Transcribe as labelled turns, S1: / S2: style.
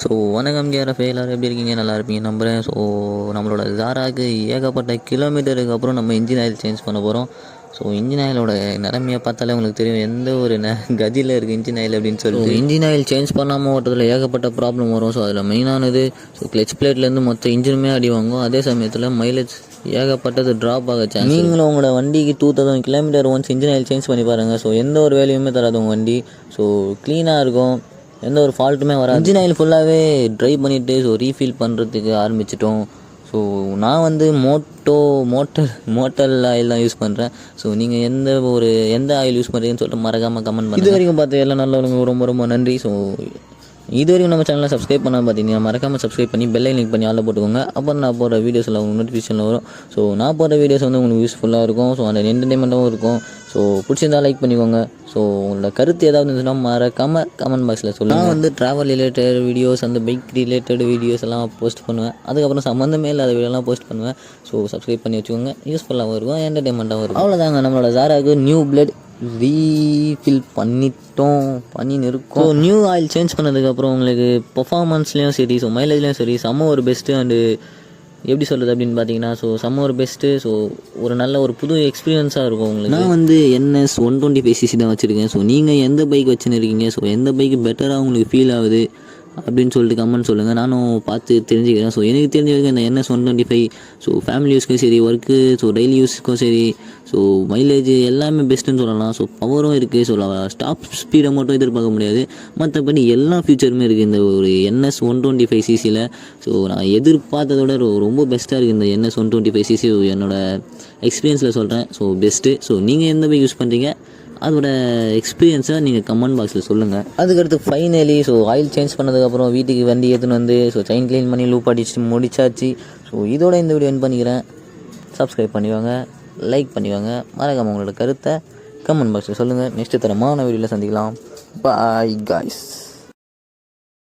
S1: So வணக்கம் கேரஃபே, எல்லோரும் எப்படி இருக்கீங்க? நல்லா இருப்பீங்க நம்புகிறேன். ஸோ நம்மளோட ஜாராக்கு ஏகப்பட்ட கிலோமீட்டருக்கு அப்புறம் நம்ம இன்ஜின் ஆயில் சேஞ்ச் பண்ண போகிறோம். ஸோ இன்ஜின் ஆயிலோட நிலைமையை பார்த்தாலே உங்களுக்கு தெரியும் எந்த ஒரு கதியில் இருக்குது இன்ஜின் ஆயில் அப்படின்னு சொல்லிட்டு. இன்ஜின் ஆயில் சேஞ்ச் பண்ணாமல் ஓட்டத்தில் ஏகப்பட்ட ப்ராப்ளம் வரும். ஸோ அதில் மெயினானது கிளச் பிளேட்லேருந்து மொத்த இன்ஜினுமே அடி வாங்கும். அதே சமயத்தில் மைலேஜ் ஏகப்பட்டது ட்ராப் ஆக சான்ஸ். நீங்களும் உங்களோட வண்டிக்கு 2000 kilometre once engine oil change பண்ணி பாருங்கள். ஸோ எந்த ஒரு வேலையுமே தராது உங்கள் வண்டி. ஸோ க்ளீனாக இருக்கும், எந்த ஒரு ஃபால்ட்டுமே வராது. இன்ஜின் ஆயில் ஃபுல்லாகவே ட்ரை பண்ணிவிட்டு ஸோ ரீஃபில் பண்ணுறதுக்கு ஆரம்பிச்சிட்டோம். ஸோ நான் வந்து மோட்டர் ஆயில் தான் யூஸ் பண்ணுறேன். ஸோ நீங்கள் எந்த ஆயில் யூஸ் பண்ணுறீங்கன்னு சொல்லிட்டு மறக்காமல் கமெண்ட் பண்ணுங்கள். இது வரைக்கும் பார்த்து எல்லாம் நல்லவங்க ரொம்ப ரொம்ப நன்றி. ஸோ இது வரைக்கும் நம்ம சேனலை சப்ஸ்கிரைப் பண்ணால் பார்த்தீங்கன்னா மறக்காமல் சப்ஸ்கிரைப் பண்ணி பெல் ஐக்கன் கிளிக் பண்ணி ஆளில் போட்டுக்கோங்க. அப்புறம் நான் போகிற வீடியோஸில் உங்களுக்கு நோட்டிஃபிகேஷனில் வரும். ஸோ நான் போகிற வீடியோஸ் வந்து உங்களுக்கு யூஸ்ஃபுல்லாக இருக்கும். ஸோ அந்த என்டர்டைன்மெண்ட்டாகவும் இருக்கும். ஸோ பிடிச்சிருந்தால் லைக் பண்ணிக்கோங்க. ஸோ உங்களோட கருத்து ஏதாவது இருந்துச்சுன்னா மறக்காமல் கமெண்ட் பாக்ஸில் சொல்லுங்கள். நான் வந்து ட்ராவல் ரிலேட்டட் வீடியோஸ், அந்த பைக் ரிலேட்டட் வீடியோஸ் எல்லாம் போஸ்ட் பண்ணுவேன். அதுக்கப்புறம் சம்மந்தமே இல்லாத வீடியோலாம் போஸ்ட் பண்ணுவேன். ஸோ சப்ஸ்கிரைப் பண்ணி வச்சுக்கோங்க. யூஸ்ஃபுல்லாகவும் இருக்கும், என்டர்டைன்மெண்ட்டாகவும் இருக்கும். அவ்வளோதாங்க, நம்மளோட ஜாராக்கு நியூ பிளட் ரீஃபில் பண்ணின்னு இருக்கும். ஸோ நியூ ஆயில் சேஞ்ச் பண்ணதுக்கப்புறம் உங்களுக்கு பர்ஃபார்மன்ஸ்லேயும் சரி, ஸோ மைலேஜ்லேயும் சரி செம்ம ஒரு பெஸ்ட்டு. அண்டு எப்படி சொல்கிறது அப்படின்னு பார்த்தீங்கன்னா, ஸோ செம்ம ஒரு பெஸ்ட்டு. ஸோ ஒரு நல்ல ஒரு புது எக்ஸ்பீரியன்ஸாக இருக்கும் உங்களுக்கு. நான் வந்து NS 125cc தான் வச்சுருக்கேன். ஸோ நீங்கள் எந்த பைக் வச்சுன்னு இருக்கீங்க, ஸோ எந்த பைக் பெட்டராக உங்களுக்கு ஃபீல் ஆகுது அப்படின்னு சொல்லிட்டு கமெண்ட் சொல்லுங்கள். நானும் பார்த்து தெரிஞ்சுக்கிறேன். ஸோ எனக்கு தெரிஞ்ச வரைக்கும் இந்த NS 125 ஸோ ஃபேமிலி யூஸ்க்கும் சரி, ஒர்க்கு, ஸோ டெய்லி யூஸ்க்கும் சரி, ஸோ மைலேஜ் எல்லாமே பெஸ்ட்டுன்னு சொல்லலாம். ஸோ பவரும் இருக்குது. ஸோ ஸ்டாப் ஸ்பீடை மட்டும் எதிர்பார்க்க முடியாது, மற்றபடி எல்லா ஃபியூச்சருமே இருக்குது இந்த ஒரு NS 125cc. ஸோ நான் எதிர்பார்த்ததோட ரொம்ப பெஸ்ட்டாக இருக்குது இந்த NS 125cc. என்னோடய எக்ஸ்பீரியன்ஸில் சொல்கிறேன். So best. ஸோ நீங்கள் எந்த பைக் யூஸ் பண்ணுறீங்க, அதோட எக்ஸ்பீரியன்ஸை நீங்கள் கமெண்ட் பாக்ஸில் சொல்லுங்கள். அதுக்கடுத்து ஃபைனலி ஸோ ஆயில் சேஞ்ச் பண்ணதுக்கப்புறம் வீட்டுக்கு வண்டி எடுத்துன்னு வந்து ஸோ செயின் க்ளீன் பண்ணி லூப் அடிச்சுட்டு முடிச்சாச்சு. ஸோ இதோட இந்த வீடியோ என் பண்ணிக்கிறேன். சப்ஸ்கிரைப் பண்ணிவாங்க, லைக் பண்ணிவாங்க, மறக்காமல் உங்களோட கருத்தை கமெண்ட் பாக்ஸில் சொல்லுங்கள். நெக்ஸ்ட்டு தரமான வீடியோவில் சந்திக்கலாம். Bye guys.